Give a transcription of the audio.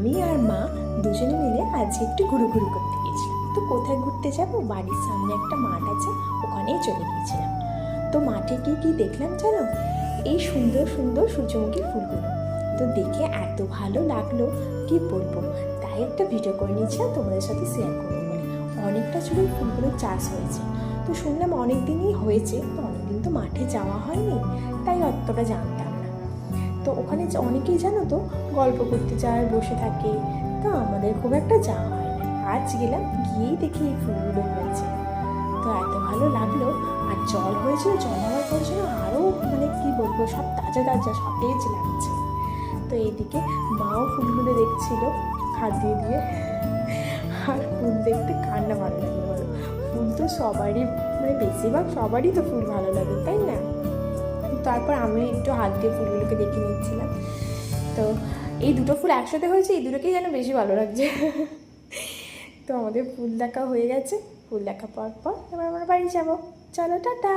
আমি আর মা দুজনে মিলে আজকে একটু ঘুরুঘুরি করতে গিয়েছিলাম। তো কোথায় ঘুরতে যাব, বাড়ির সামনে একটা মাঠ আছে, ওখানেই চলে গিয়েছিলাম। তো মাঠে গিয়ে কী দেখলাম জানো, এই সুন্দর সুন্দর সূর্যমুখী ফুলগুলো। তো দেখে এত ভালো লাগলো কি বলবো, তাই একটা ভিডিও করে নিয়েছিলাম তোমাদের সাথে শেয়ার করবো বলে। অনেকটা ছিল ফুলগুলোর চাষ হয়েছে। তো শুনলাম অনেক দিনই হয়েছে, তো অনেকদিন তো মাঠে যাওয়া হয়নি, তাই অতটা জানতাম না। তো ওখানে অনেকেই জানো তো গল্প করতে যায়, বসে থাকে, তো আমাদের খুব একটা যাওয়া হয় না। আজ গেলাম, গিয়েই দেখি এই ফুলগুলো হয়েছে। তো এত ভালো লাগলো। আর জল হয়েছিল, জল হওয়ার পর যেন আরও মানে কী বলবো, সব তাজা তাজা সতেজ লাগছে। তো এইদিকে মাও ফুলগুলো দেখছিল হাত দিয়ে দিয়ে। আর ফুল দেখতে কার না ভালো লাগে বলো, ফুল তো সবারই মানে বেশিরভাগ সবারই তো ফুল ভালো লাগে, তাই না? তারপর আমি একটু হাত দিয়ে ফুলগুলোকে দেখে নিচ্ছিলাম। তো এই দুটো ফুল একসাথে হয়েছে, এই দুটোকেই যেন বেশি ভালো লাগছে। তো আমাদের ফুল দেখা হয়ে গেছে, ফুল দেখা পর এবার আমরা বাড়ি যাবো। চলো টাটা।